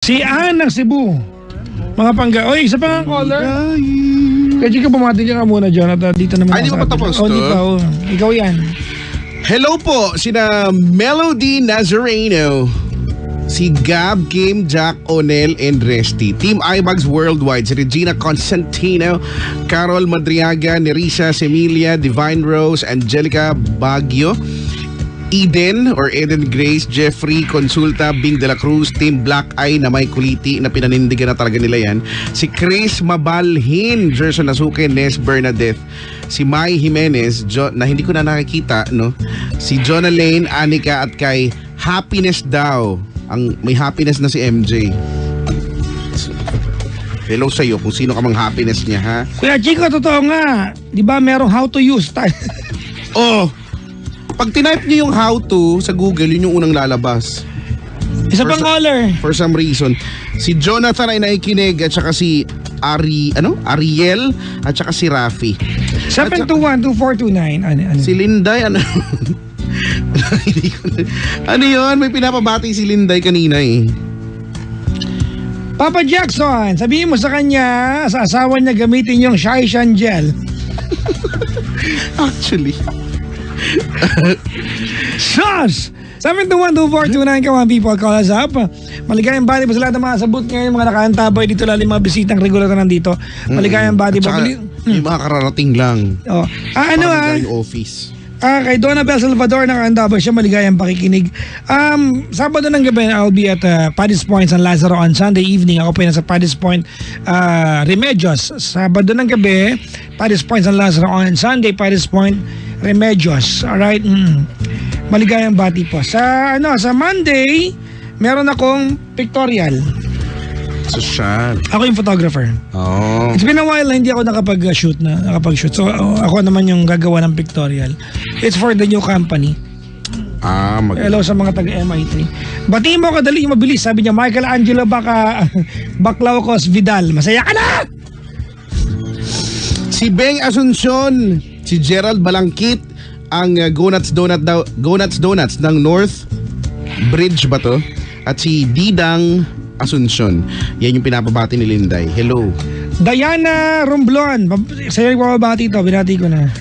Si Ann ng Cebu. Mga pangga. Oy, isa pa nga caller. Kaya ka bumati ka muna, Jonathan. Dito naman. Ay, di mo pa tapos to? Di pa. Ikaw yan. Hello po, sina Melody Nazareno, si Gab, Kim, Jack, Onel, and Resty. Team iBugs Worldwide, si Regina Constantino, Carol Madriaga, Nerissa Semilia, Divine Rose, Angelica Baguio, Eden Grace, Jeffrey Consulta, Bing de la Cruz, Team Black Eye na may kuliti na pinanindigan na talaga nila yan. Si Chris Mabalhin, Gerson Nasuke, Nes Bernadette, si Mai Jimenez, na hindi ko na nakikita, no? Si Jonah Lane, Anika at kay Happiness daw. May happiness na si MJ. Hello sa'yo kung sino ka mang happiness niya, ha? Kuya Chico, totoo nga. Di ba merong how to use tayo? Oh! Pag tinype niyo yung how to sa Google, yun yung unang lalabas. Isa pang caller. For some reason. Si Jonathan ay naikinig at saka si Ariel at saka si Rafi. 721-2429. Ano? Si Linday, ano? Ano yun? May pinapabati si Linday kanina eh. Papa Jackson, sabihin mo sa kanya, sa asawa niya gamitin yung Shaishan gel. Actually. Sus! 721-2429, come on people, call us up. Maligayang body pa sa lahat ng mga sabot ngayon, mga nakaantabay dito, lalo yung mga bisitang regular na nandito. Maligayang body pa. Yung mga kararating lang. Oh. Galing office. Kay Donabel Salvador, nakaantabay siya, maligayang pakikinig. Sabado ng gabi, I'll be at Paddy's Point San Lazaro on Sunday evening. Ako pa yun sa Paddy's Point Remedios. Sabado ng gabi, Paddy's Point San Lazaro on Sunday, Paddy's Point Remedios. Alright? Maligayang bati po. Sa Monday, meron akong pictorial. Social. Ako yung photographer. Oh. It's been a while na hindi ako nakapag-shoot. So ako naman yung gagawa ng pictorial. It's for the new company. Hello sa mga taga-MIT. Batiin mo kadali mabilis. Sabi niya, Michelangelo Baclaocos Vidal. Masaya ka na! Si Beng Asuncion, si Gerald Balangkit, ang Go Nuts Donuts ng North Bridge ba to? At si Didang Asuncion. Yan yung pinapabati ni Linday. Hello. Diana Romblon. Sa'yo yung pababati ito. Binati ko na.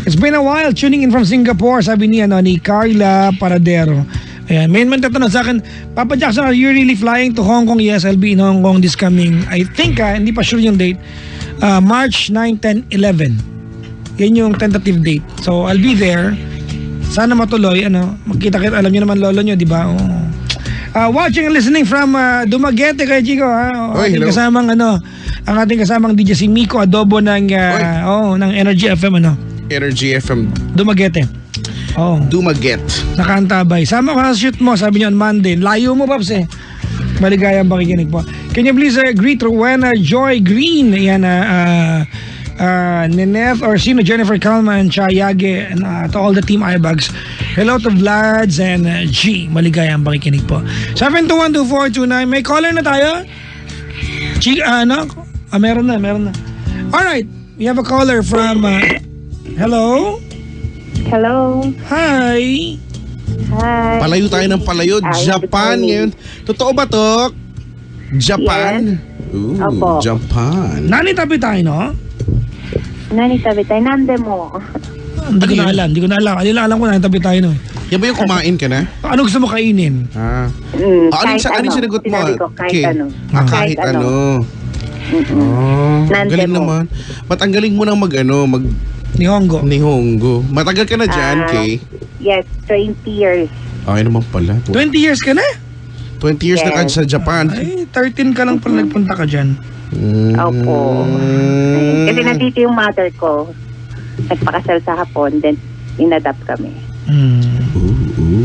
It's been a while tuning in from Singapore. Sabi niya ni Carla Paradero. Ayan. May man tatanong sa akin, Papa Jackson, are you really flying to Hong Kong? Yes, I'll be in Hong Kong this coming, I think, hindi pa sure yung date, March 9, 10, 11. Yan yung tentative date. So, I'll be there. Sana matuloy. Magkita-kita. Alam niyo naman lolo niyo, di ba? Watching and listening from Dumaguete kay Chico, ha? Oy, hello. Ang ating kasamang DJ si Miko Adobo ng Energy FM, Energy FM Dumaguete. Dumaguete. Nakaantabay. Sama ko sa shoot mo, sabi niyo on Monday. Layo mo, Paps, eh. Maligayang pakikinig po. Can you please greet Rowena Joy Green? Yan, Neneth Orsino, Jennifer Calma, and Chayage, and to all the team iBugs. Hello to Vlads and G. Maligayang pakikinig po. 721-2429. May caller na tayo? Meron na. Alright. We have a caller from... hello? Hello. Hi. Hi. Palayo tayo ng palayo. Japan ngayon. Totoo ba to? Japan? Yes. Ooh, Opo. Japan. Nani tabi tayo, no? Nani sabi tayo, nande mo. Hindi ko na alam. Alam ko nani tabi tayo, no? Yan ba yung kumain ka na? Ano gusto mo kainin? Anong sinagot mo? Sinabi ko, kahit ano. Kahit ano. Nande Galing mo. naman. Ba't ang galing mo nang Nihongo. Nihongo. Matagal ka na dyan, Kay? Yes, 20 years. Ay naman pala. 20 years ka na? 20 years na ka sa Japan. Ay, 13 ka lang pala nagpunta ka dyan. Opo. Kasi nandito yung mother ko. Nagpakasal sa Hapon, then inadapt kami.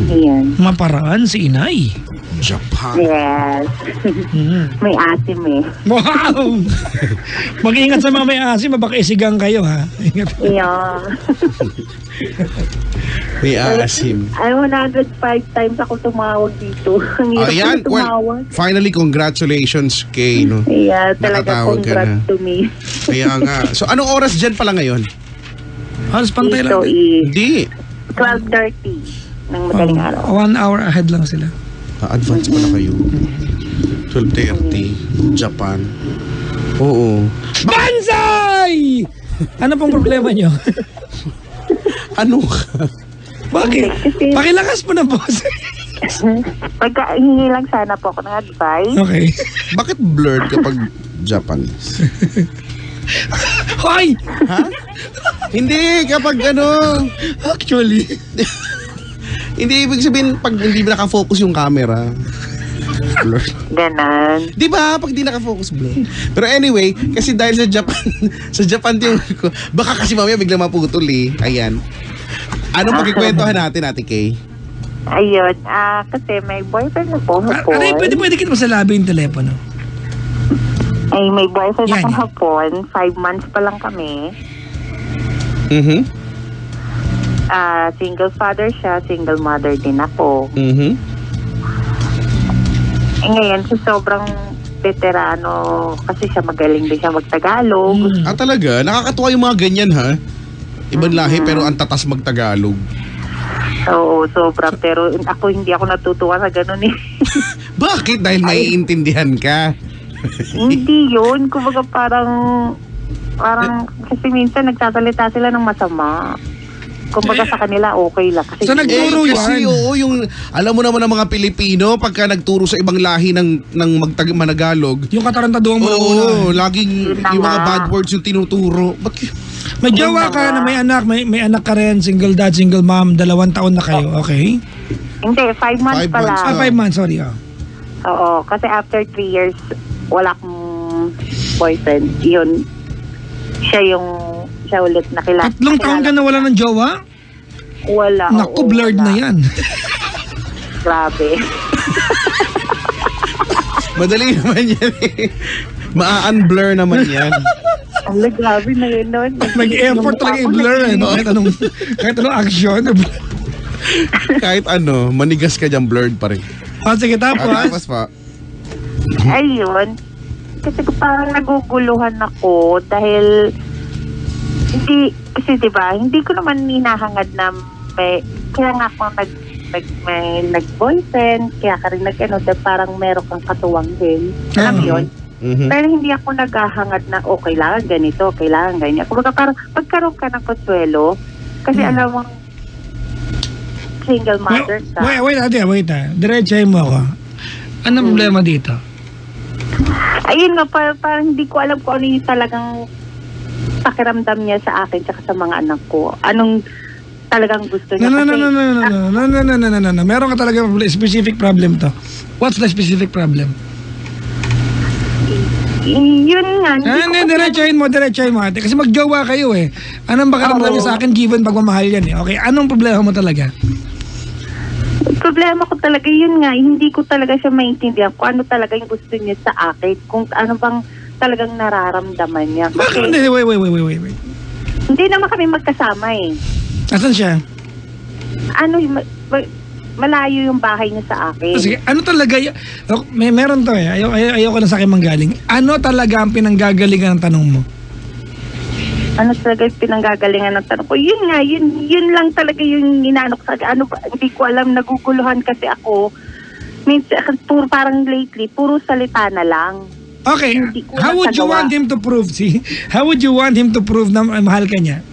Ayan. Maparaan si inay. Japan. Yes. May asim eh. Wow! Mag-ingat sa mga may asim, baka isigang kayo, ha? Ingat. Yeah. May asim. Ay, 105 times ako tumawag dito. Ang hirap ko tumawag. Finally, congratulations, Kay. No? Yeah, talaga Nakatawag ka congrats na. to me. Kaya nga. So, anong oras dyan pala ngayon? Halos pantay Dito lang. is Hindi. 12:30 ng madaling araw. 1 hour ahead lang sila. Advance pala kayo. 12:30, Japan. Oo. Banzai! Ano pong problema nyo? Ano? Bakit? Kasi- Pakilakas mo na, boss. Hingi lang sana po ako ng advice. Okay. Bakit blurred kapag Japanese? Hoy! Ha? Hindi, kapag Actually. hindi ibig sabihin pag hindi nakafocus yung camera. Blur. Ganon. Di ba? Pag di nakafocus, blur. Pero anyway, kasi dahil sa Japan, sa Japan yung ko, baka kasi mamaya biglang maputol eh. Ayan. Anong pagkikwentuhan natin, Ate Kay? Ayun, kasi may boyfriend na po hapon. Aray, pwede kita masalabi yung telepono. Ay, may boyfriend Yan, akong yan. hapon. 5 months pa lang kami. Mhm. Single father siya, single mother din ako. Mhm. Ngayon, sobrang veterano kasi siya magaling din siya magtagalog. Ah, talaga? Nakakatuwa yung mga ganyan, ha? Ibang lahi pero ang tatas magtagalog. Oo, sobra. Pero hindi ako natutuwa sa ganun eh. Bakit? Dahil maiintindihan ka. Hindi yun. Kumbaga parang kasi minsan nagsasalita sila ng masama. Kumbaga sa kanila okay lang. Kasi So, nagturo Kasi yan. oo, yung alam mo naman ng mga Pilipino pagka nagturo sa ibang lahi ng managalog. Yung katarantaduhan mo na una. Oo, laging Yun na yung mga nga. bad words yung tinuturo. May jowa ka na may anak, may anak ka rin, single dad, single mom, 2 taon na kayo, okay? Hindi, 5 months 5 pa months lang. 5 months, sorry. Oo, kasi after 3 years, wala akong boyfriend. Yun, siya ulit nakilala. 3 taon ka na wala ng jowa? Wala. Naku, oo, blurred wala. na yan. Grabe. Madali naman yan eh. Ma-unblur naman yan. Ang grabe na yun nun. Nag-effort talaga i-blur eh. No? Kahit anong action. Kahit manigas ka dyan, blurred pa rin. Sige, Tapos tapos. pa. Ayun. Kasi parang naguguluhan ako dahil kasi 'di ba, hindi ko naman hinahangad na kaya nga ako may nag-boyfriend, kaya ka rin dahil parang meron kang katuwang din. Alam mo yun? Mhm. Pero hindi ako naghahangad na kailangan ganito, kailangan ganyan. Kumbaga parang pagkaroon ka ng konsuelo, kasi alam mo, single mother ka. Wait. Diretsahin mo ako. Anong problema dito? Ayun nga, parang hindi ko alam kung ano yung talagang pakiramdam niya sa akin tsaka sa mga anak ko. Anong talagang gusto niya. No. Meron ka talaga specific problem to. What's the specific problem? Yun nga. Diretsahin mo ate. Kasi magjowa kayo eh. Anong pakiramdam niya sa akin given pagmamahal yan eh. Okay, anong problema mo talaga? Problema ko talaga yun nga, hindi ko talaga siya maintindihan kung ano talaga yung gusto niya sa akin, kung ano bang talagang nararamdaman niya. Bakit? Kasi Wait. hindi naman kami magkasama eh. Asan siya? Malayo yung bahay niya sa akin. Sige, ano talaga meron to eh. Ayoko na sa akin manggaling. Ano talaga ang pinanggagalingan ng tanong mo? Ano talaga yung pinanggagalingan ng tanong ko? Yun nga, yun lang talaga yung inaano ko sa akin. Hindi ko alam, naguguluhan kasi ako. Minsan, parang lately, puro salita na lang. Okay, Hindi ko how would you nagawa. want him to prove? How would you want him to prove na mahal ka niya?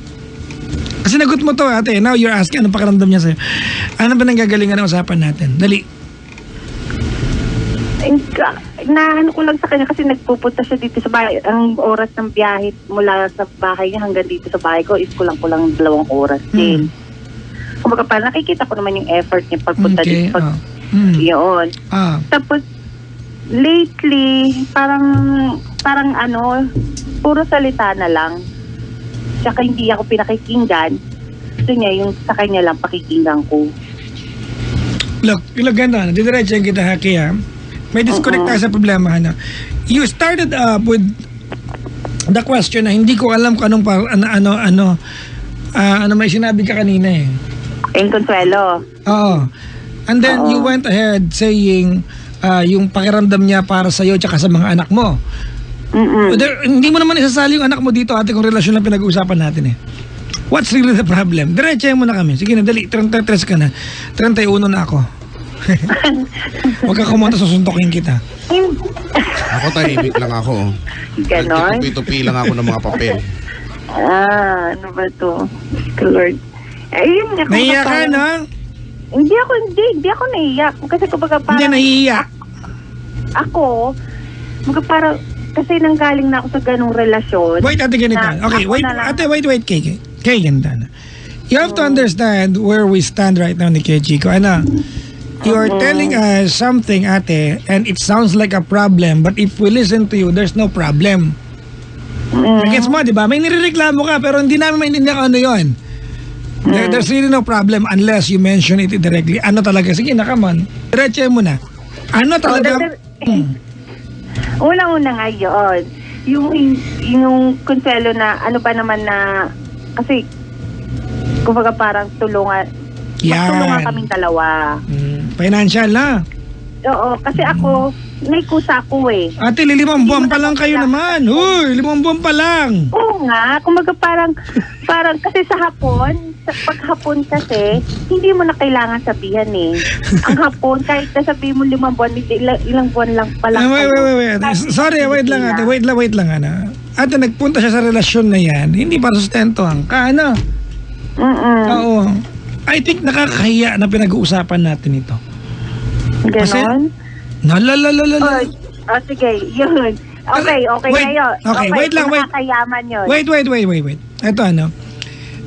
Kasi nagot mo to ate, now you're asking anong pakiramdam niya sa'yo. Ano ba nanggagalingan ng usapan natin? Dali. Naano ko lang sa kanya kasi nagpupunta siya dito sa bahay. Ang oras ng biyahe mula sa bahay niya hanggang dito sa bahay ko is kulang 2 oras din. Kumbaga parang nakikita ko naman yung effort niya pagpunta Okay, dito. Yun. Tapos lately, parang puro salita na lang. Tsaka hindi ako pinakikinggan. Gusto niya yung sa kanya lang pakikinggan ko. Look, ganda na. Didiretsahin kita, Haki, ha? May disconnect tayo sa problema, na. You started up with the question na hindi ko alam kung anong may sinabi ka kanina eh. Yung Consuelo. Oo. And then you went ahead saying yung pakiramdam niya para sa'yo tsaka sa mga anak mo. Hindi mo naman isasali yung anak mo dito, ate, kung relasyon lang pinag-uusapan natin eh. What's really the problem? Diretsahin mo na kami. Sige na, dali. 33 ka na. 31 na ako. Huwag ka kumunta, susuntokin kita. Ako tahimik lang ako. Ganon? Tupi-tupi lang ako ng mga papel. Ano ba to? Lord. Ayun nga. Nahiya ka, no? Hindi ako naiyak. Kasi kumbaga parang... Hindi, nahiya. Ako, kumbaga parang, kasi nanggaling na ako sa ganong relasyon. Wait, ate, ganito. Okay, wait, ate, wait, Kay. Kay, ganito na. You have to understand where we stand right now ni Kay Chico. Ano? You are telling us something, ate, and it sounds like a problem, but if we listen to you, there's no problem. Gets mo, di ba? May nirereklamo ka, pero hindi namin maintindihan kung ano yun. There's really no problem unless you mention it directly. Ano talaga? Sige na, come on. Diretso mo na. Ano talaga? Unang-una nga yun. Yung Consuelo na, ano ba naman na, kasi, kumbaga parang tulungan kaming dalawa. Financial na. Oo, kasi ako, may kusa ko eh. Ate, 5 buwan pa lang kayo naman. Uy, 5 buwan pa lang. Oo nga, kumbaga parang kasi sa hapon, sa paghapon kasi, hindi mo na kailangan sabihan eh. Ang hapon, kahit nasabihin mo 5 buwan, ilang buwan lang pala. Wait. Sorry, wait lang ate. Wait lang, ano. Ate, nagpunta siya sa relasyon na yan. Hindi para sustentuhan ka, ano? Oo. I think nakakahiya na pinag-uusapan natin ito. Ganon? Sige, yun. Okay, ngayon. Okay, wait lang. Nakakayaman yun. Wait. Ito ano,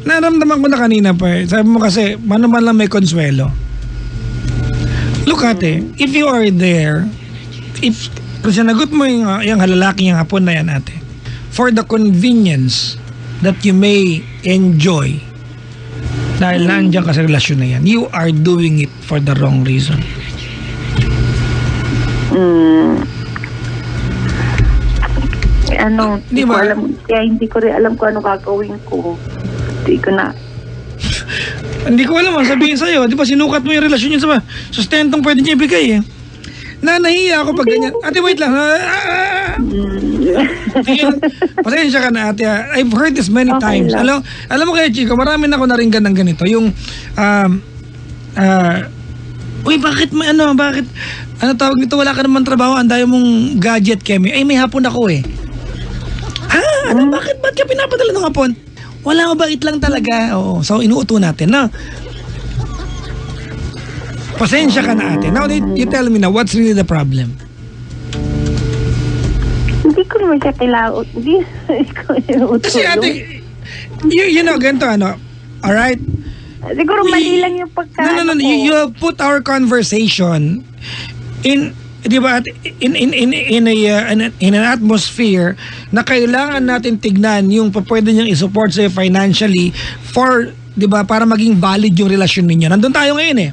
naramdaman ko na kanina pa eh. Sabi mo kasi, man lang may Consuelo. Look ate, if you are there, kung sinagot mo yung halalaki yung hapon na yan ate, for the convenience that you may enjoy, dahil nandiyan ka sa relasyon na yan, you are doing it for the wrong reason. Hindi ko alam, kaya hindi ko rin alam kung ano gagawin ko. Hindi ko na. Hindi ko alam, sabihin sa'yo, di ba sinukat mo yung relasyon niya sa sustentong pwede niya ibigay eh. Nahiya ako pag ganyan. Ate, wait lang. Pasensya ka na ate. I've heard this many times. Alam mo kaya Chico, marami na ako naringgan ng ganito. Yung, uy, bakit ano tawag nito, wala ka naman trabaho, andayo mong gadget, Kemi. Ay, may hapon ako eh. Bakit ka pinapadala ng hapon? Wala, mabait lang talaga. Oo, so inuuto natin, na. Pasensya ka na ate. Now, you tell me na, what's really the problem? Hindi ko naman siya kailangan. Hindi ko inuuto. Kasi ate, you know, ganito, ano, alright? Siguro mali lang yung pagkain. No. You have put our conversation in, di ba, in an atmosphere na kailangan natin tignan yung pwede niyang isupport sa'yo financially for, di ba, para maging valid yung relasyon ninyo. Nandun tayo ngayon eh.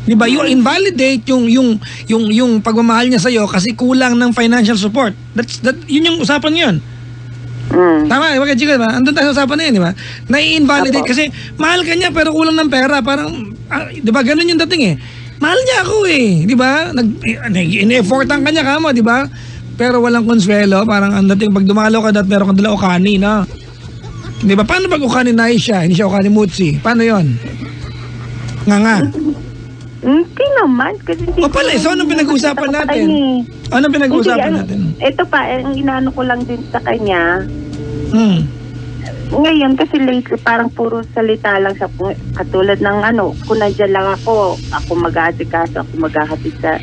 Di ba? You invalidate yung pagmamahal niya sa'yo kasi kulang ng financial support. Yun yung usapan yun. Tama, wag ka Chico, diba? Andun tayo sa usapan na yun, di ba? Nai-invalidate kasi mahal ka niya pero kulang ng pera. Parang, di ba, ganun yung dating eh. Mahal niya ako eh, di ba? In-effortan ka niya kamo, di ba? Pero walang Consuelo, parang ang dating pag dumalaw ka meron kang dala Okani, na. Di ba? Paano pag Okani na siya? Hindi siya Okani Mutsi. Paano yon? Nga. Hindi naman. Kasi hindi pala, so anong pinag-uusapan natin? Anong pinag-uusapan natin? Ito pa, ang inaano ko lang din sa kanya. Ngayon, kasi lately, parang puro salita lang siya. Katulad ng kung nandiyan lang ako mag-aasikaso, ako maghahatid sa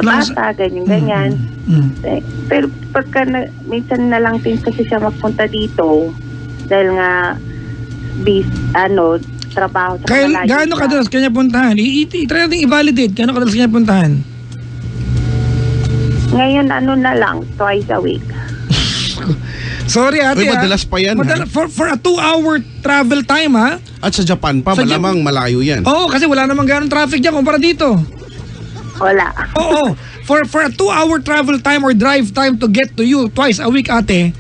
bata, ganyan. Pero pagka minsan na lang din kasi siya magpunta dito, dahil nga, trabaho sa malayo. Gaano kadalas kanya puntahan? Try natin i-validate. Gaano kadalas kanya puntahan? Ngayon, na lang, twice a week. Sorry ate. Uy, madalas pa yan. For a 2-hour travel time ha? At sa Japan pa, malamang malayo yan. Oo, kasi wala namang ganong traffic dyan kumpara dito. Wala. Oo. For a 2-hour travel time or drive time to get to you twice a week ate.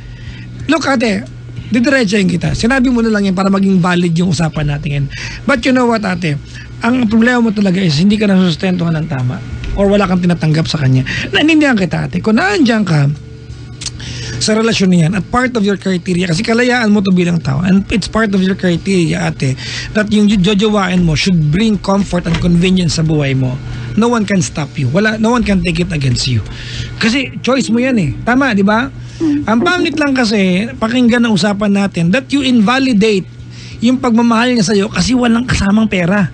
Look ate, didiretsahin kita. Sinabi mo na lang yan para maging valid yung usapan natin yan. But you know what ate, ang problema mo talaga is hindi ka nasustentuhan ng tama or wala kang tinatanggap sa kanya. Naintindihan kita ate. Kung naandyan ka sa relasyon na yan at part of your criteria kasi kalayaan mo to bilang tao and it's part of your criteria ate that yung jojowain mo should bring comfort and convenience sa buhay mo. No one can stop you. No one can take it against you. Kasi choice mo yan eh. Tama, di ba? Ang pangit lang kasi, pakinggan ang usapan natin that you invalidate yung pagmamahal niya sa'yo kasi walang kasamang pera.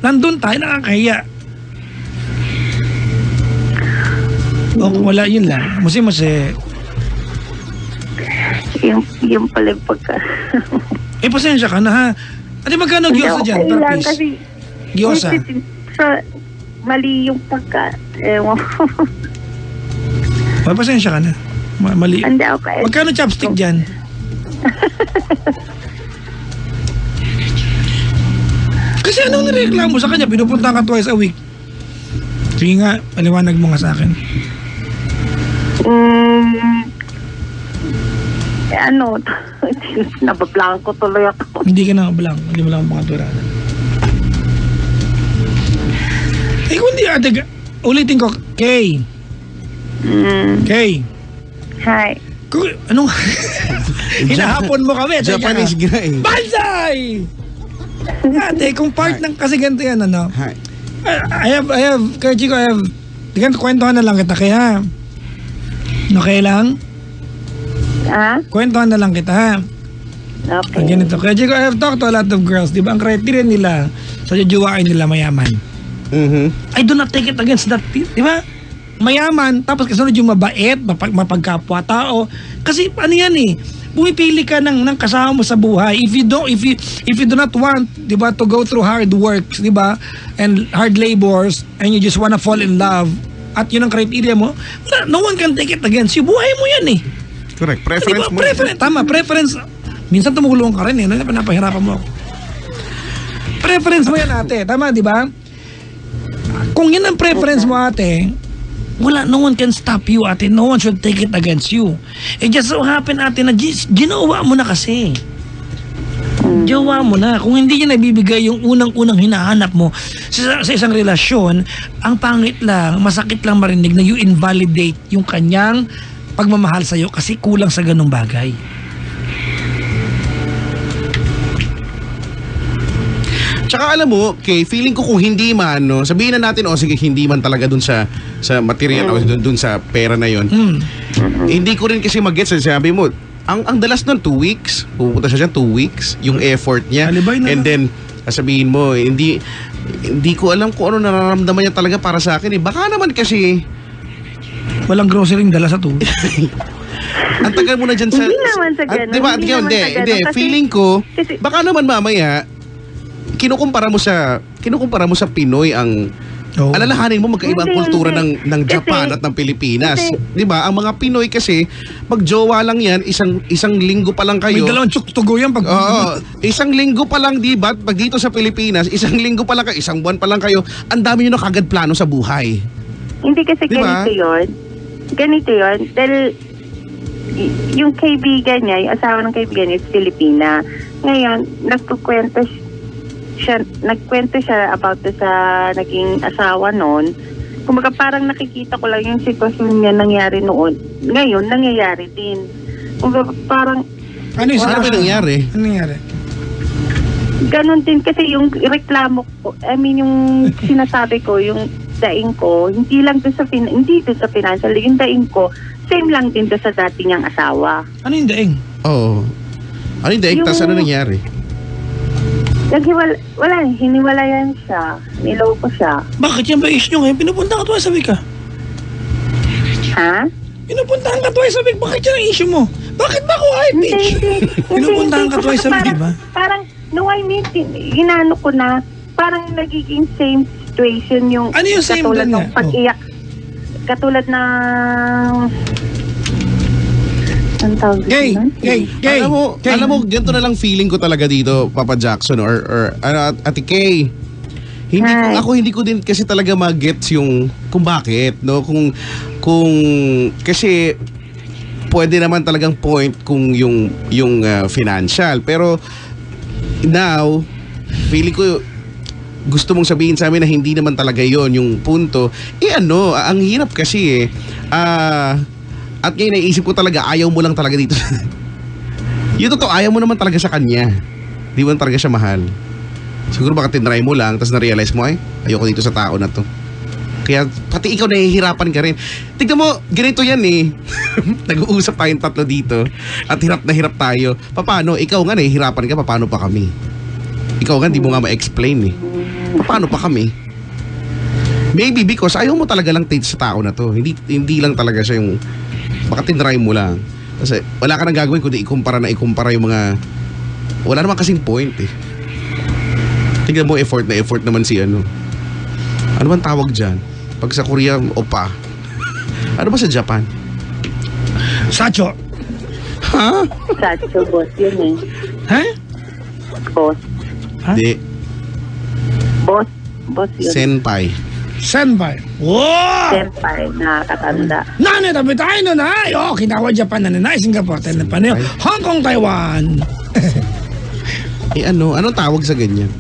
Nandun tayo, nakakahiya. O wala, yun lang. Musi-musi. Yung pala yung pagka... Pasensya ka na ha. Ate, magkano gyosa dyan per lang piece? kasi... Gyosa. Mali yung pagka... Ewan ko. Pasensya ka na. Mali. Hindi, okay. Magkano chopstick dyan? Kasi anong nireklamo sa kanya? Pinupunta ka twice a week. Sige nga, paliwanag mo nga sa akin. Nabablanko tuloy ako. Hindi ka na blank. Hindi mo lang makaturanan. Kundi ate, ulitin ko, Kay. Kay. Hi. Anong? Hinahapon mo kami. Japanese guy. Banzai! Ate, kung part ng kasi ganito yan, ano? Hi. I have, kaya Chico, kwentuhan na lang kita, kaya. Okay lang? Ha? Kwentuhan na lang kita, ha? Okay. Ganito. Kaya Chico, I have talked to a lot of girls, di ba? Ang criteria nila, sa jujuwain nila mayaman. I do not take it against that, di ba? Mayaman, tapos kasunod yung mabait, mapagkapwa-tao. Kasi ano yan eh, pumipili ka ng kasama mo sa buhay. If you do not want, 'di ba, to go through hard works, 'di ba? And hard labors and you just wanna fall in love at yun ang criteria mo, no one can take it against you. Buhay mo yan eh. Correct. Preference Diba? mo. Tama, preference. Minsan tumulong ka rin eh, napahirapan mo ako. Preference mo yan ate, tama 'di ba? Kung yan ang preference mo ate, no one can stop you ate. No one should take it against you. It just so happen ate na ginawa mo na kasi. Jowa mo na. Kung hindi niya nabibigay yung unang-unang hinahanap mo sa isang relasyon, ang pangit lang, masakit lang marinig na you invalidate yung kanyang pagmamahal sa'yo kasi kulang sa ganung bagay. Tsaka alam mo, okay, feeling ko kung hindi man, no, sabihin na natin, sige, hindi man talaga dun sa material o dun sa pera na yon. Hindi ko rin kasi mag-gets, sabi mo, ang dalas nun, 2 weeks, pupunta siya 2 weeks, yung effort niya. Alibay na. And then, sabihin mo, hindi ko alam kung ano nararamdaman niya talaga para sa akin. Baka naman kasi, walang grocery dala sa tubig. ang tagal mo na dyan sa... Hindi naman sa ganun. Diba, Hindi naman sa ganun. hindi. Kasi- Feeling ko, kasi- baka naman mamaya, kinukumpara mo sa Pinoy ang Oo. alalahanin mo magkaiba ang Hindi, kultura hindi. ng Japan Kasi- at ng Pilipinas. kasi- 'Di ba? Ang mga Pinoy kasi magjowa lang 'yan, isang linggo pa lang May kayo. dalawang tuktugo yan pag... Oo, isang linggo pa lang, 'di ba? Pag dito sa Pilipinas, isang linggo pa lang kayo, isang buwan pa lang kayo, ang dami niyo na kagad plano sa buhay. Hindi kasi Diba? Ganito yun. Dahil yung kaibigan niya, yung asawa ng kaibigan niya is Filipina. Ngayon, nagkwento siya about sa naging asawa noon. Kumbaga parang nakikita ko lang yung sitwasyon niya nangyari noon. Ngayon, nangyayari din. Kumbaga parang Ano yung Ano ba nangyari? Ano nangyari? ganon din kasi yung reklamo ko, yung sinasabi ko, yung daing ko, hindi lang doon hindi doon sa financial, yung daing ko, same lang din doon sa dati niyang asawa. Ano yung daing? Oo. Ano yung daig? Tas ano nangyari? Hiniwalayan siya. Niloko siya. Bakit yan ba issue nyo ngayon? Pinupunta ka twice a week ka. Ha? Pinupuntahan ka twice a week. Bakit yan ang issue mo? Bakit ba ako high pitch? Pinupuntahan ka twice a week, di ba? Parang, no, I mean, hinano ko na, parang nagiging same situation yung Ano yung same katulad din ng nga? pag-iyak. Katulad ng... Ang tawag Gay, doon? gay. Alam mo, ganito na lang feeling ko talaga dito, Papa Jackson or Ate Kay. Hindi ko din kasi talaga mag-gets yung kung bakit, no? Kung kasi pwede naman talagang point kung yung financial, pero now feeling ko gusto mong sabihin sa amin na hindi naman talaga yon yung punto. Ang hirap kasi At ngayon naisip ko talaga, ayaw mo lang talaga dito. Yung totoo, ayaw mo naman talaga sa kanya. Di mo talaga siya mahal. Siguro baka tinry mo lang, tapos na-realize mo, ay, ayoko dito sa tao na to. Kaya pati ikaw nahihirapan ka rin. Tignan mo, ganito yan eh. Nag-uusap tayong tatlo dito at hirap na hirap tayo. Paano? Ikaw nga nahihirapan ka, paano pa kami? Ikaw nga, di mo nga ma-explain eh. Paano pa kami? Maybe because ayaw mo talaga lang sa tao na to. Hindi lang talaga siya yung baka tinry mo lang. Kasi wala ka nang gagawin kundi ikumpara yung mga wala naman kasing point eh. Tignan mo effort naman si ano. Ano bang tawag dyan? Pag sa Korea, opa. Ano ba sa Japan? Sacho. Ha? Sacho, boss yun eh. Ha? Boss. Ha? Di. Boss yun. Senpai. Senpai. Wow! Senpai, nakakatanda. Nanay, tabi tayo nun, ay! Oh, Okinawa, Japan, nanay, Singapore, Taiwan, Hong Kong, Taiwan. Anong tawag sa ganyan?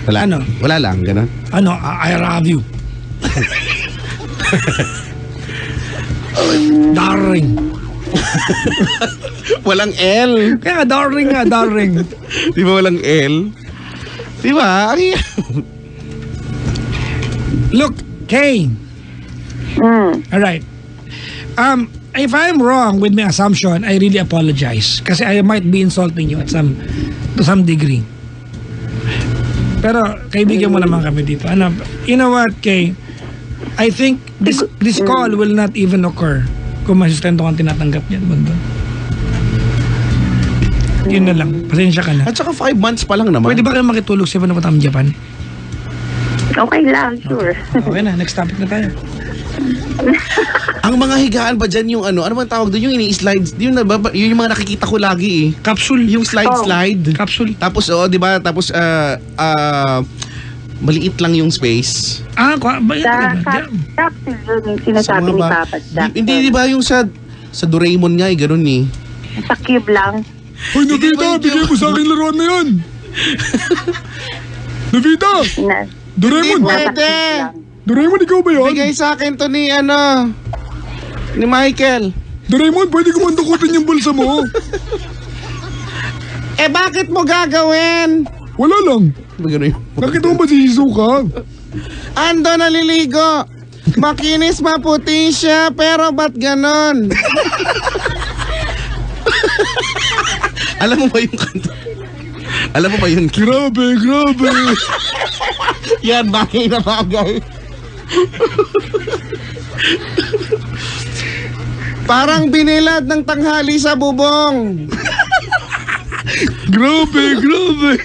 Wala. Ano? Wala lang, gano'n. I love you. Darling. Walang L. Kaya darling nga, darling. Di ba walang L? Di ba? Look, Kay. All right. If I'm wrong with my assumption, I really apologize. Kasi I might be insulting you to some degree. Pero kaibigan mo naman kami dito. You know what, Kay? I think this call will not even occur kung masistento kang tinatanggap niya. Diba? Yun na lang. Pasensya ka na. At saka 5 months pa lang naman. Pwede ba kayo makitulog sa iba na patang Japan? Okay lang, sure. Okay na, next topic na tayo. Ang mga higaan ba dyan yung ano man tawag doon, yung ini-slides, yun yung mga nakikita ko lagi eh. Capsule. Yung slide. Capsule. Tapos di ba? Tapos maliit lang yung space. Capsule yun yung sinasabi ni Papa Jack. Hindi di ba yung sa Doraemon nga eh, ganun eh. Sa cube lang. Hoy, Navita, bigay mo sa akin laruan na yan. Navita! Doraemon! Pwede! Doraemon, ikaw ba yan? Bigay sa akin to ni Michael. Doraemon, pwede ko mandukutin yung bulsa mo. Bakit mo gagawin? Wala lang. Ganun yun. Nakita mo ba si Shizuka? Ando naliligo. Makinis maputi siya, pero ba't ganon? Alam mo ba yung kanta? Alam mo ba yun? Grabe. Yan, bagay na bagay. Parang binilad ng tanghali sa bubong. Grabe.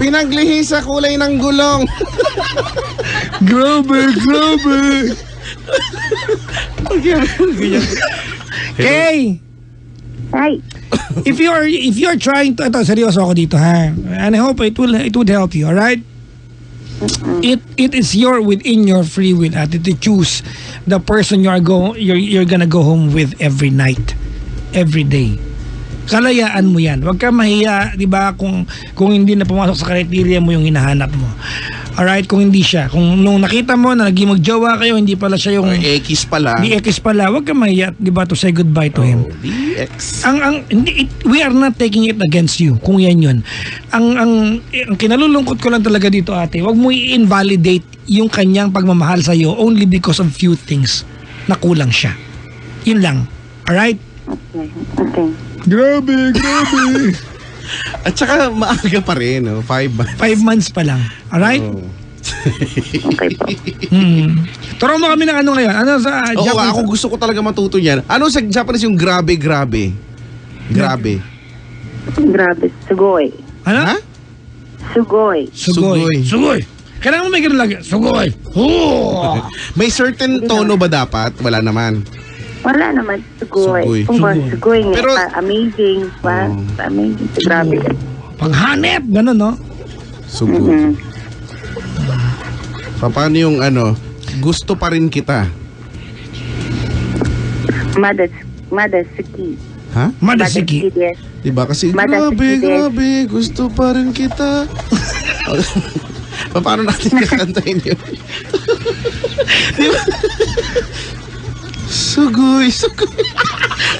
Pinaglihi sa kulay ng gulong. Grabe. Kay! Hi. If you're trying to, seryoso ako dito ha, and I hope it would help you, all right? It is within your free will to choose the person you're gonna go home with every night, every day. Kalayaan mo yan. Huwag ka mahiya, di ba, kung hindi na pumasok sa criteria mo yung hinahanap mo. Alright, kung hindi siya. Kung nung nakita mo na naging magjowa kayo, hindi pala siya yung... X pala. Di X pala. Huwag ka mahiya, di ba, to say goodbye to him. DX. We are not taking it against you, kung yan yun. Ang kinalulungkot ko lang talaga dito, ate, huwag mo i-invalidate yung kanyang pagmamahal sa'yo only because of few things na kulang siya. Yun lang. Alright? Okay. Grabe. At saka maaga pa rin, 5 months. 5 months pa lang. Alright? Oh. Okay po. Turo mo kami ng ano ngayon. Ano sa Oo, Japanese? ako gusto ko talaga matuto niyan. Ano sa Japanese yung grabe? Grabe. Grabe. Sugoi. Ano? Ha? Sugoi. Sugoi. Kailangan mo may ganun lagi. Sugoi. May certain tono ba dapat? Wala naman. Wala naman. Sugoi. Sugoi nga. Pero, amazing. Amazing. Grabe. Panghanep. Ganun, no? Sugoi. Paano yung gusto pa rin kita? Madasuki. Ha? Madasiki. Diba? Kasi Madasiki. grabe, gusto pa rin kita. Paano natin kakantahin yun? Diba? Sugoy.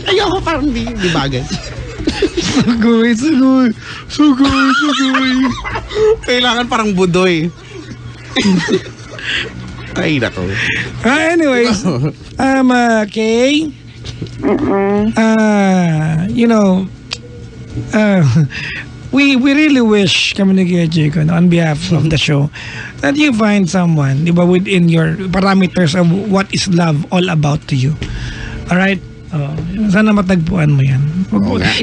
Ayoko parang di bagay. Sugoy. Kailangan parang budoy. Ay, nako. Anyways, Kay, we really wish kami ni Kuya Jake on behalf of the show that you find someone, di ba, within your parameters of what is love all about to you. Alright? Sana matagpuan mo yan.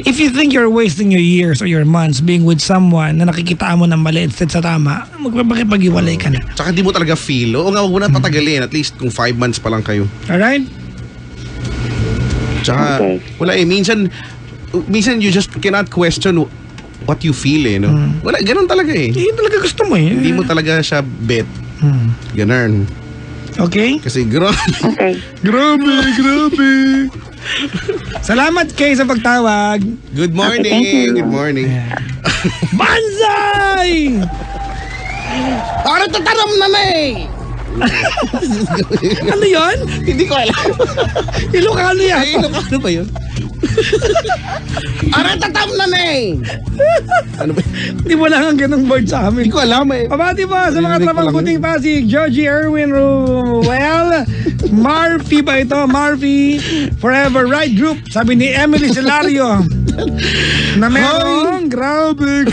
If you think you're wasting your years or your months being with someone na nakikita mo ng mali instead sa tama, magpapakipag-iwalay ka na. Tsaka di mo talaga feel. O nga, huwag mo na patagalin. At least kung 5 months pa lang kayo. Alright? Tsaka, wala minsan you just cannot question what you feel no? Wala, ganun talaga Yun talaga gusto mo Hindi mo talaga siya bet. Ganun. Okay? Kasi grabe. Okay. Grabe. Salamat Kay sa pagtawag. Good morning. Okay, thank you. Good morning. Banzai! Para tataram na Ano yun? Hindi ko alam. Ilocano yan. Ay, Ilocano ba yun? Para tatam na Ano ba? Hindi mo lang ang ganong word sa amin. Hindi ko alam Pabati po sa mga Narinig ko trabang lang puting Pasig, Georgie Erwin Ruel, Marfy ba ito? Marfy, Forever Right Group, sabi ni Emily Celario. Na merong, grabe.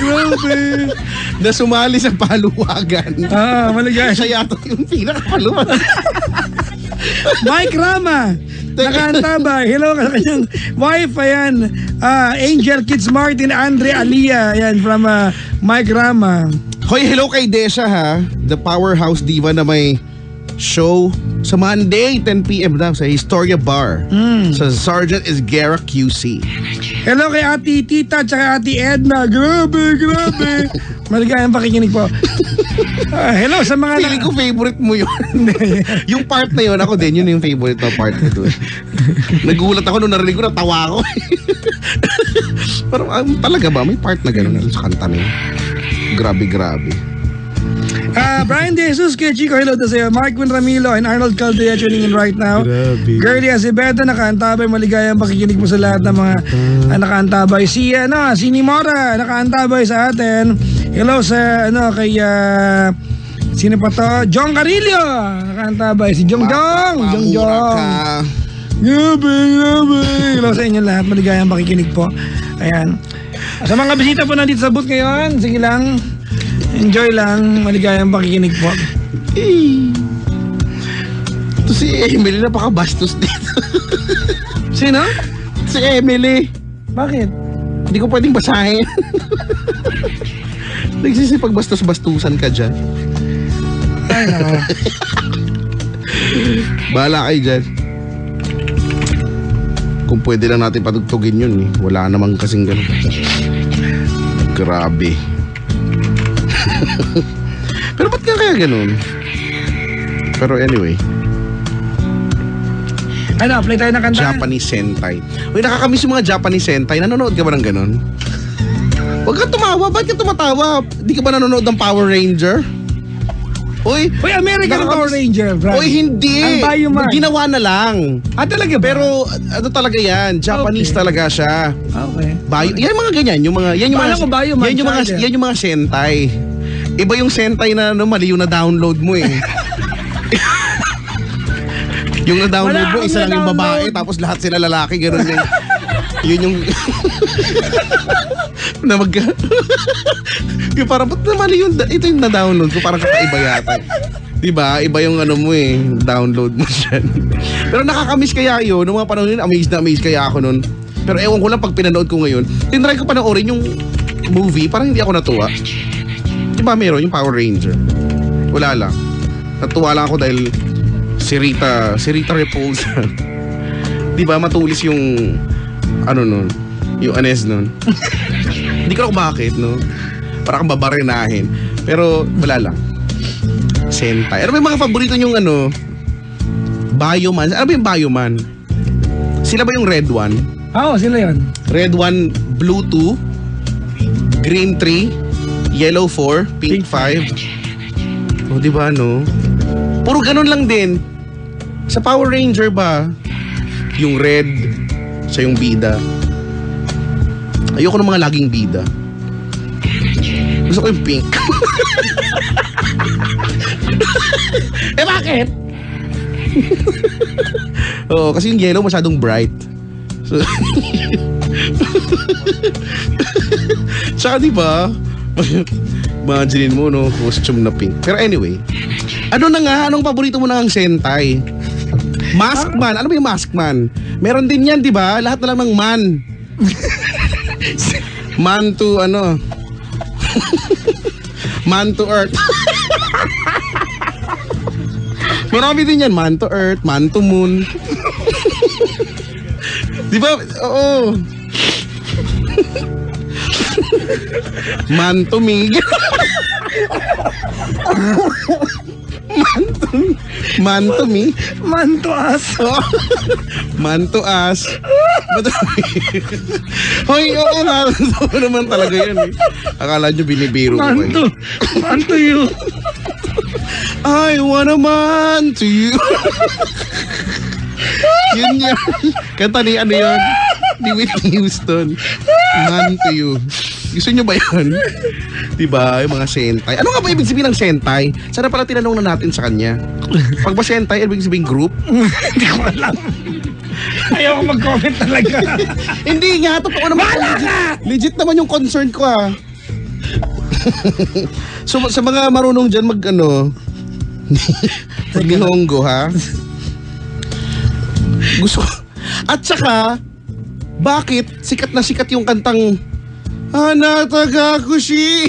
Na sumali sa paluwagan. Maligay. Siya yata yung pinakapaluwagan. Mike Rama, nakaantabay. Hello ka sa kanyang wife, ayan. Angel Kids Martin, Andre Alia, ayan, from Mike Rama. Hoy, hello kay Desha ha. The powerhouse diva na may show sa Monday, 10 p.m. daw sa Historia Bar. Sa Sergeant Esguerra QC. Hello kay Ate Tita at Ate Edna. Grabe. Maligayang pakikinig po. Hello sa mga... Feeling ko favorite mo yun. Yung part na yun, ako din, yun yung favorite na part ko doon. Nagulat ako nung narinig ko, natawa ako. Pero talaga ba, may part na gano'n sa kanta na yun? Grabe. Brian De Jesus, kay Chico, hello to sa'yo. Marquin Ramilo and Arnold Caldea tuning in right now. Grabe. Girlie Acevedo, nakaantabay. Maligayang pakikinig mo sa lahat ng mga nakaantabay. Si Nimora, nakaantabay sa atin. Hello sa, kay, sino pa to? Jong Carillo, nakaantabay. Si Jong. Grabe. Hello sa inyo lahat. Maligayang pakikinig po. Ayan. Sa mga bisita po nandito sa booth ngayon, sige lang. Enjoy lang. Maligayang pakikinig po. Ito si Emily, napakabastos dito. Sino? Si Emily. Bakit? Hindi ko pwedeng basahin. Nagsisipag-bastos-bastusan ka dyan. Ay, nako. Bahala kayo dyan. Kung pwede lang natin patugtugin yun Wala namang kasing ganun. Grabe. Pero ba't ka kaya ganun? Pero anyway. Play tayo ng kanta? Japanese Sentai. Uy, nakakamiss yung mga Japanese Sentai. Nanonood ka ba ng ganun? Huwag ka tumawa. Ba't ka tumatawa? Di ka ba nanonood ng Power Ranger? Uy, American Power Ranger, bro. Uy, hindi. Ang Bioman. Ginawa na lang. Talaga ba? Pero ano talaga yan? Japanese talaga siya. Okay. Yan mga ganyan, yan yung mga Sentai. Iba yung Sentai na mali yung na-download mo Yung na-download mo, isa lang yung babae, tapos lahat sila lalaki, gano'n yun. Yun yung... na yung parang, ba't na mali yung... Ito yung na-download ko, parang kakaiba yata. Diba? Iba yung download mo dyan. Pero nakakamiss kaya yun, noong mga panahon yun, amazed kaya ako nun. Pero ewan ko lang, pag pinanood ko ngayon, tinry ko panoorin yung movie, parang hindi ako natuwa. Diba meron yung Power Ranger? Wala lang. Natuwa lang ako dahil si Rita Repulsa. Diba matulis yung nun, yung Anes nun. Hindi ko alam bakit, no? Parang babarinahin. Pero wala lang. Sentai. Ano ba yung mga paborito yung Bioman? Ano ba yung Bioman? Sila ba yung red one? Oo, sila yun. Red 1, blue 2, green 3, yellow 4, pink 5. O, di ba, no? Puro ganun lang din. Sa Power Ranger ba? Yung red, siya yung bida. Ayoko ng mga laging bida. Gusto ko yung pink. Eh bakit? Oo, kasi yung yellow masyadong bright. So, tsaka diba, imagine mo, no, costume na pink. Pero anyway, ano na nga, anong paborito mo na ang Sentai? Maskman, ano ba yung Maskman? Meron din yan, diba? Lahat na lang ng man. Man to, ano, Man to Earth. Marami din yan, Man to Earth, Man to Moon. Diba? Oo. Man to Mig. Man to me. Man to us. Man to us. Hoy, oo nga. So naman talaga yun eh. Akala nyo binibiro ko eh. Man to you. I wanna man to you. Yun yan. Kanta ni ano yun? Ni Whitney Houston. Man to you. Gusto nyo ba yun? Diba? Yung mga Sentai. Ano nga ba ibig sabihin ng Sentai? Sana pala tinanong na natin sa kanya. Pag ba Sentai, ibig sabihin group? Hindi ko alam. Ayaw ko mag-comment talaga. Hindi nga. Totoo naman. Legit naman yung concern ko ah. So sa mga marunong dyan mag-ano, Nihongo ha? Gusto. At saka, bakit sikat na sikat yung kantang Hanatagakushi?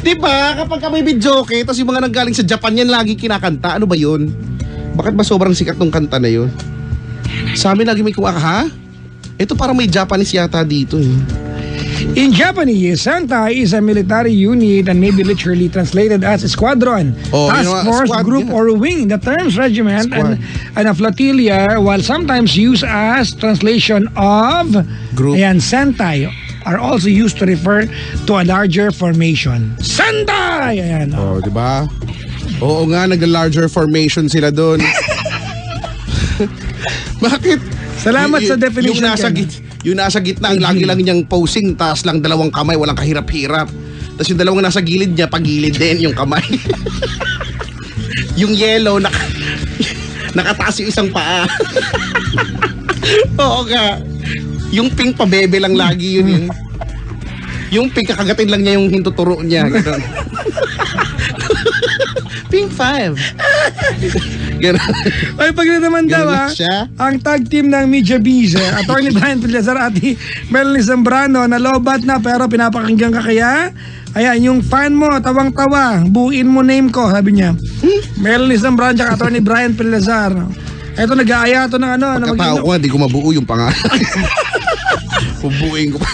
Diba? Kapag ka may videoke, tapos yung mga nanggaling sa Japan yan lagi kinakanta. Ano ba yun? Bakit ba sobrang sikat ng kanta na yun? Sa amin lagi may kumaka, ha? Ito parang may Japanese yata dito eh. In Japanese, Sentai is a military unit and may be literally translated as squadron, task force, group, or wing. The terms regiment and a flotilla, while sometimes used as translation of group, and Sentai, are also used to refer to a larger formation. Sentai! Ayan. Oh, di ba? Oo nga, nag-larger formation sila doon. Bakit? Salamat sa definition. Yung nasa gitna, ang lagi lang niyang posing, taas lang dalawang kamay, walang kahirap-hirap. Tapos yung dalawang nasa gilid niya, pagilid din yung kamay. Yung yellow, nakataas yung isang paa. Oo ka. Yung pink pabebe lang lagi yun yun. Yung pink kakagatin lang niya yung hintuturo niya. Ganun. Pink 5. Ganun. Ay, pag naman daw ang tag team ng Media Bees, Atty. Brian Pilazar at Melanie Zambrano, nalobat na pero pinapakinggan ka kaya? Ayan, yung fan mo, tawang-tawa, buuin mo name ko, sabi niya. Melanie Zambrano at Atty. Brian Pilazar. Eto, nag-aaya to ng ano. Pagkatao ko, hindi ko mabuo yung pangalan. Pubuin ko pa.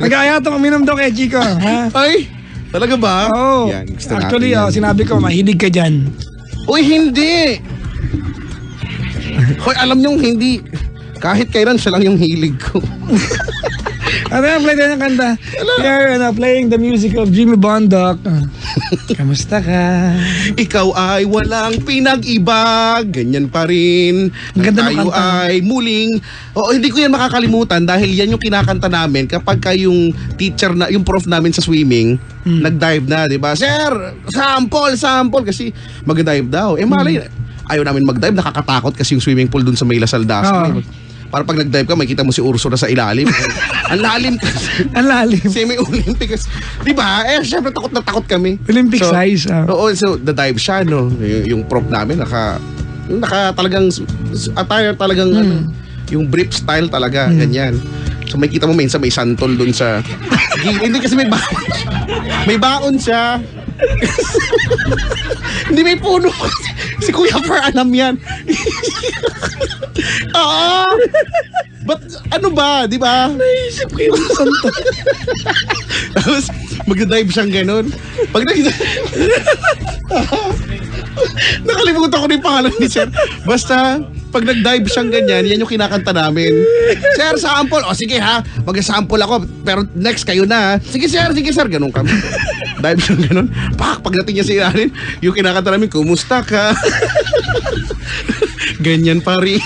Nag-aaya to, uminom daw kay Chico. Ha? Ay, talaga ba? Oo. Yan, Actually, sinabi ko, mahilig ka dyan. Uy, hindi! Hoy, alam niyong hindi. Kahit kailan siya lang yung hilig ko. At play tayo ng kanta. Here, playing the music of Jimmy Bondoc. Kamusta ka? Ikaw ay walang pinag-iba, ganyan pa rin. Tayo ay muling. Hindi ko yan makakalimutan dahil yan yung kinakanta namin kapag yung teacher na, yung prof namin sa swimming, nag-dive na, di ba? Sir, sample kasi mag-dive daw. Malay, ayaw namin mag-dive, nakakatakot kasi yung swimming pool dun sa may Lasal Dasma. Para pag nag-dive ka, makikita mo si Urso na sa ilalim. Ang lalim kasi. Ang lalim. Semi-Olympic. Diba? Syempre takot na takot kami. Olympic size. So, the-dive siya, no? Yung prop namin, naka talagang, attire talagang, yung brief style talaga, ganyan. So, makikita mo minsan may santol dun sa, hindi kasi may baon. May baon siya. Hindi may puno. Si Kuya Fer alam yan. Oo. But ano ba, di ba? Naisip ko yung santo. Tapos mag-dive siyang ganun. Pag nakalimutan ko na yung pangalan ni Sir. Basta Pag nag-dive siyang ganyan, yan yung kinakanta namin. Sir, sample. O sige ha, mag-sample ako. Pero next kayo na. Sige sir, ganun kami. Dive siyang ganun. Pagdating niya sa ilalim, yung kinakanta namin, kumusta ka? Ganyan pa rin.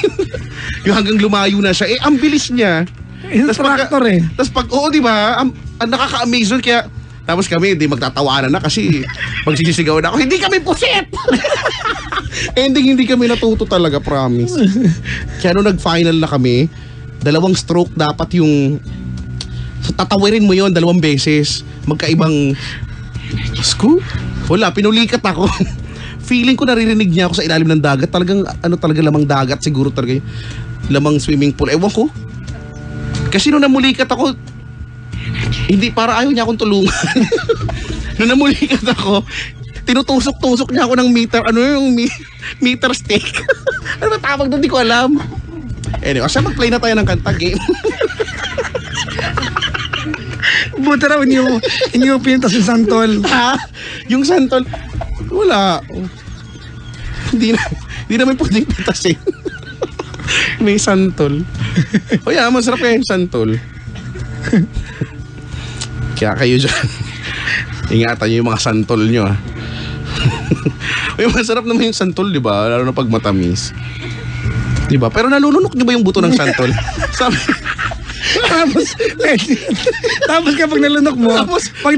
Yung hanggang lumayo na siya. Ang bilis niya. Instructor Tapos pag, oo diba, ang nakaka-amaze nun. Kaya, tapos kami, hindi magtatawanan na kasi magsisisigaw na ako, hindi kami pusit! Ending, hindi kami natuto talaga, promise. Kaya nung nag-final na kami, 2 stroke dapat yung... So, tatawirin mo yon 2 beses. Magkaibang... Scoop? Wala, pinulikat ako. Feeling ko naririnig niya ako sa ilalim ng dagat. Talagang, talaga lamang dagat siguro talaga yung lamang swimming pool. Ewan ko. Kasi nung namulikat ako, hindi, para ayaw niya akong tulungan. Nung namulikat ako, tinutusok-tusok niya ako ng meter, meter stick. Ano ba tawag doon? Di ko alam. Anyway, kasi mag-play na tayo ng kanta game. Buta raw, inyo pintas yung santol. Ha? Yung santol? Wala. Hindi naman pwedeng pitasin. May santol. O yan, masarap kaya yung santol. Kaya kayo dyan, ingatan nyo yung mga santol nyo. Uy, masarap naman yung santol, di ba? Lalo na pag matamis. Di ba? Pero nalulunok nyo ba yung buto ng santol? Sabi, tapos kapag nalunok mo, pag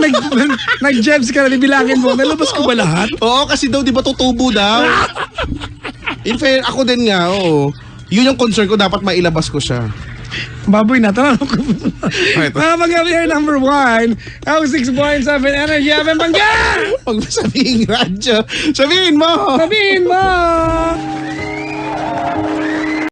nag-jabs ka na, bibilangin mo, nalabas ko ba lahat? Oo, kasi daw, di ba tutubo daw? In fair, ako din nga, oo. Yun yung concern ko, dapat mailabas ko siya. Baboy na, tanong ko. Mga pag-abiher number 1, ang 6.7 Energy FM Bangga! Huwag mo sabihin radyo. Sabihin mo! Sabihin mo!